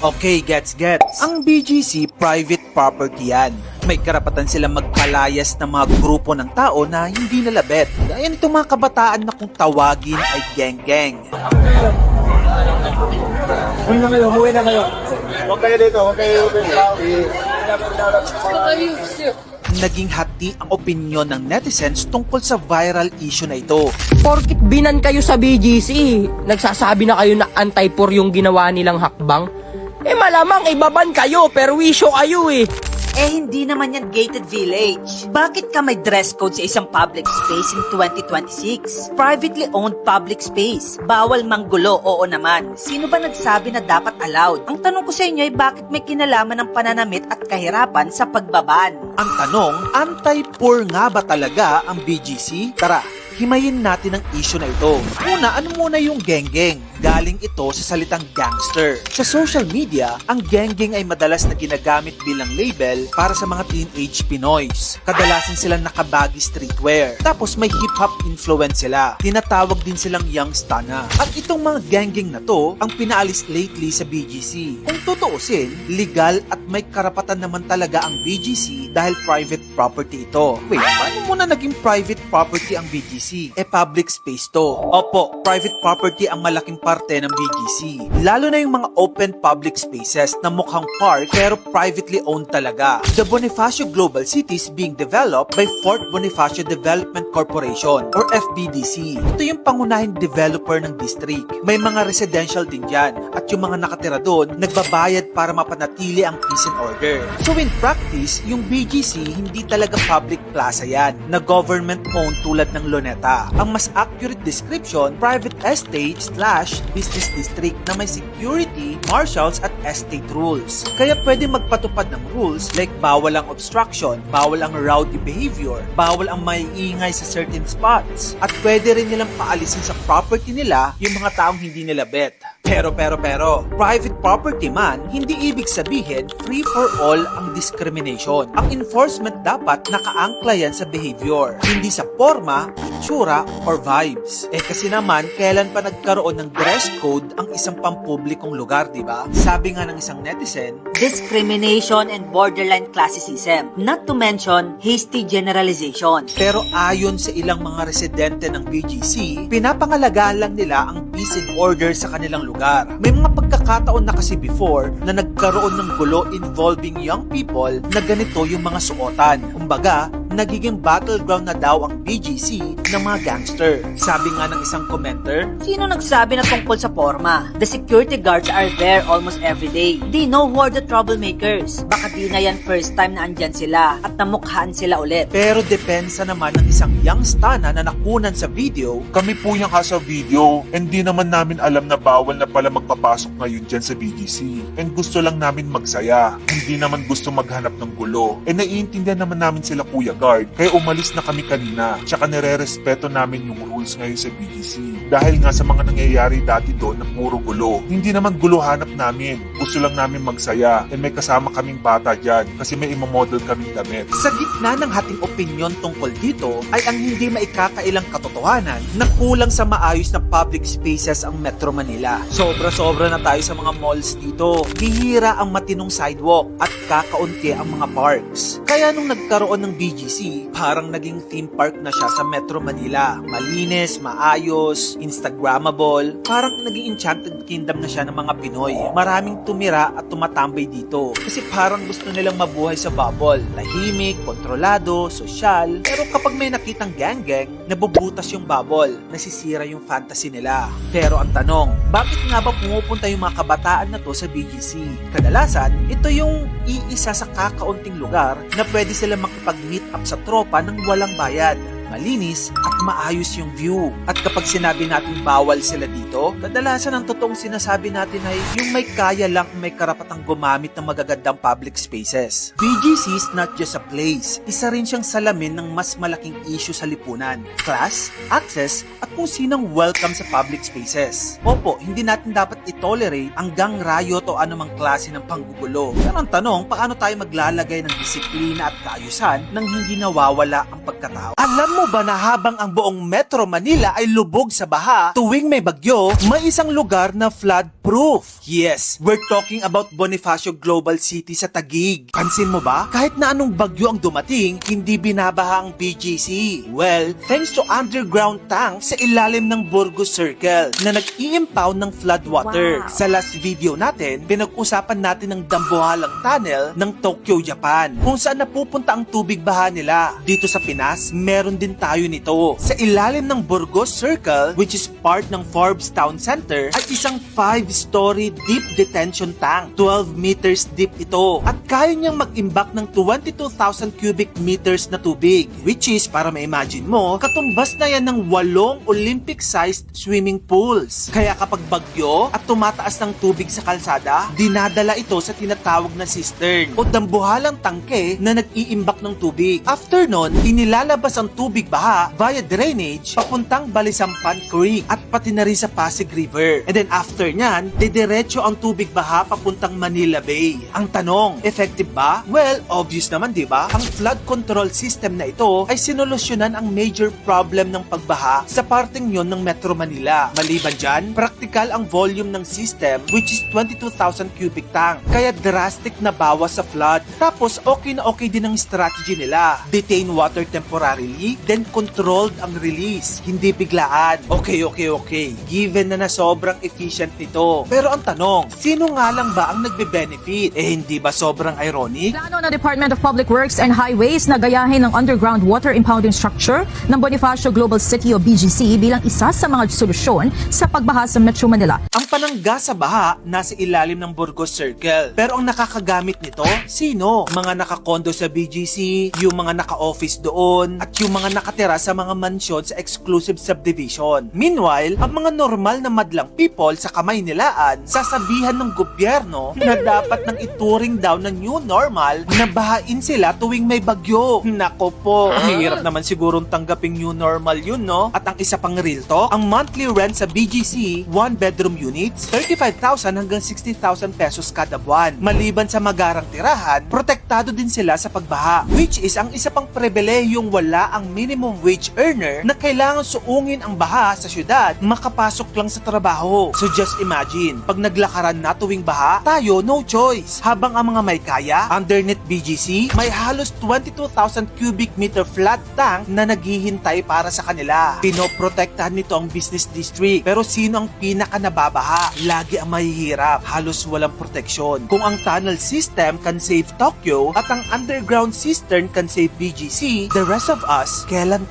Okay, gets. Ang BGC, private property yan. May karapatan silang magpalayas ng mga grupo ng tao na hindi nalabet. Gaya nitong mga kabataan na kung tawagin ay gang-gang. Umuwi na kayo. Huwag kayo dito, huwag kayo dito. Naging hati ang opinyon ng netizens tungkol sa viral issue na ito. Porkit binan kayo sa BGC, nagsasabi na kayo na anti-por yung ginawa nilang hakbang? Malamang ibaban kayo, perwisyo kayo hindi naman yan gated village. Bakit ka may dress code sa isang public space in 2026? Privately owned public space. Bawal manggulo, oo naman. Sino ba nagsabi na dapat allowed? Ang tanong ko sa inyo ay bakit may kinalaman ng pananamit at kahirapan sa pagbaban? Ang tanong, anti-poor nga ba talaga ang BGC? Tara, himayin natin ang issue na ito. Una, ano muna yung geng-geng? Galing ito sa salitang gangster. Sa social media, ang geng-geng ay madalas na ginagamit bilang label para sa mga teenage Pinoys. Kadalasan silang nakabaggy streetwear. Tapos may hip-hop influence sila. Tinatawag din silang young stana. At itong mga geng-geng na to, ang pinaalis lately sa BGC. Kung tutuusin, legal at may karapatan naman talaga ang BGC dahil private property ito. Wait, paano muna naging private property ang BGC? Public space to. Opo, private property ang malaking parte ng BGC. Lalo na yung mga open public spaces na mukhang park pero privately owned talaga. The Bonifacio Global City is being developed by Fort Bonifacio Development Corporation or FBDC. Ito yung pangunahing developer ng district. May mga residential din dyan at yung mga nakatira doon nagbabayad para mapanatili ang peace and order. So in practice, yung BGC hindi talaga public plaza yan na government owned tulad ng Luneta. Ang mas accurate description, private estate / business district na may security, marshals at estate rules. Kaya pwede magpatupad ng rules like bawal ang obstruction, bawal ang rowdy behavior, bawal ang maiingay sa certain spots, at pwede rin nilang paalisin sa property nila yung mga taong hindi nila bet. Pero, private property man, hindi ibig sabihin free for all ang discrimination. Ang enforcement dapat nakaangkla yan sa behavior, hindi sa forma, itsura, or vibes. Kasi naman, kailan pa nagkaroon ng dress code ang isang pampublikong lugar, di ba? Sabi nga ng isang netizen, Discrimination and borderline classism. Not to mention, hasty generalization. pero ayon sa ilang mga residente ng BGC, pinapangalagaan lang nila ang peace and order sa kanilang lugar. May mga pagkakataon na kasi before na nagkaroon ng gulo involving young people na ganito yung mga suotan. Kumbaga, nagiging battleground na daw ang BGC ng mga gangster. Sabi nga ng isang commenter, Sino nagsabi na tungkol sa forma? The security guards are there almost every day. They know who are the troublemakers. Baka di na yan first time na andyan sila at namukhaan sila ulit. pero depensa naman ng isang young stana na nakunan sa video, Kami po yung sa video, hindi naman namin alam na bawal na pala magpapasok ngayon dyan sa BGC. And gusto lang namin magsaya. Hindi naman gusto maghanap ng gulo. Naiintindihan naman namin sila Kuya Guard. Kaya umalis na kami kanina. Tsaka nire-respeto namin yung rules ngayon sa BGC. Dahil nga sa mga nangyayari dati doon na puro gulo. Hindi naman gulo hanap namin. Gusto lang namin magsaya. And may kasama kaming bata dyan. Kasi may imamodel kaming damit. sa gitna ng hating opinyon tungkol dito ay ang hindi maikakailang katotohanan na kulang sa maayos na public spaces ang Metro Manila. Sobra-sobra na tayo sa mga malls dito. Bihira ang matinong sidewalk at kakaunti ang mga parks. Kaya nung nagkaroon ng BGC, parang naging theme park na siya sa Metro Manila. Malinis, maayos, Instagrammable, parang naging enchanted kingdom na siya ng mga Pinoy. Maraming tumira at tumatambay dito kasi parang gusto nilang mabuhay sa bubble. Tahimik, kontrolado, sosyal. Pero kapag may nakitang gang-gang, nabubutas yung bubble, nasisira yung fantasy nila. Pero ang tanong, bakit nga ba pumupunta yung mga kabataan na to sa BGC? Kadalasan, ito yung iisa sa kakaunting lugar na pwede sila makipag-meet up sa tropa ng walang bayad. Malinis at maayos yung view. At kapag sinabi natin bawal sila dito, kadalasan ang totoong sinasabi natin ay yung may kaya lang may karapatang gumamit ng magagandang public spaces. BGC is not just a place. Isa rin siyang salamin ng mas malaking issue sa lipunan. Class, access, at kung sinong welcome sa public spaces. Opo, hindi natin dapat itolerate ang gang riot o anumang klase ng panggugulo. Pero ang tanong, paano tayo maglalagay ng disiplina at kaayusan nang hindi nawawala ang pagkatao? Alam mo ba na habang ang buong Metro Manila ay lubog sa baha tuwing may bagyo, may isang lugar na flood-proof? Yes, we're talking about Bonifacio Global City sa Taguig. Pansin mo ba? Kahit na anong bagyo ang dumating, hindi binabaha ang BGC. Well, thanks to underground tank sa ilalim ng Burgos Circle na nag-i-impound ng floodwater. Wow. Sa last video natin, pinag-usapan natin ang Dambuhalang Tunnel ng Tokyo, Japan, kung saan napupunta ang tubig baha nila. Dito sa Pinas, meron din tayo nito. Sa ilalim ng Burgos Circle, which is part ng Forbes Town Center, ay isang 5-story deep detention tank. 12 meters deep ito. At kaya niyang mag-imbak ng 22,000 cubic meters na tubig, which is, para ma-imagine mo, katumbas na yan ng 8 Olympic-sized swimming pools. Kaya kapag bagyo at tumataas ng tubig sa kalsada, dinadala ito sa tinatawag na cistern o dambuhalang tangke na nag-iimbak ng tubig. After nun, inilalabas ang tubig baha via drainage papuntang Balisampan Creek at pati na rin sa Pasig River. And then after nyan, didiretso ang tubig baha papuntang Manila Bay. Ang tanong, effective ba? Well, obvious naman, di ba? Ang flood control system na ito ay sinolusyonan ang major problem ng pagbaha sa parteng yon ng Metro Manila. Maliban dyan, praktikal ang volume ng system which is 22,000 cubic tank. Kaya drastic na bawas sa flood. Tapos okay na okay din ang strategy nila. Detain water temporarily, then controlled ang release. Hindi biglaan. Okay. Given na sobrang efficient nito. Pero ang tanong, sino nga lang ba ang nagbe-benefit? Hindi ba sobrang ironic? Plano ng Department of Public Works and Highways na gayahin ang underground water impounding structure ng Bonifacio Global City o BGC bilang isa sa mga solusyon sa pagbaha sa Metro Manila. Ang panangga sa baha nasa ilalim ng Burgos Circle. Pero ang nakakagamit nito, sino? Mga nakakondo sa BGC, yung mga naka-office doon, at yung mga nakatira sa mga mansyon sa exclusive subdivision. Meanwhile, ang mga normal na madlang people sa kamay nilaan, sasabihan ng gobyerno na dapat nang ituring daw na new normal na bahain sila tuwing may bagyo. Nako po, hirap naman sigurong tanggaping new normal yun, no? At ang isa pang real talk, ang monthly rent sa BGC, 1-bedroom units, 35,000 hanggang 60,000 pesos kada buwan. Maliban sa magarang tirahan, protektado din sila sa pagbaha, which is ang isa pang pribilehiyong wala ang minimum wage earner na kailangan suungin ang baha sa syudad, makapasok lang sa trabaho. So just imagine, pag naglakaran na tuwing baha, tayo no choice. Habang ang mga may kaya, underneath BGC, may halos 22,000 cubic meter flat tank na naghihintay para sa kanila. Pinoprotektahan nito ang business district. Pero sino ang pinaka nababaha? Lagi ang mahihirap, halos walang proteksyon. Kung ang tunnel system can save Tokyo at ang underground cistern can save BGC, the rest of us, kailan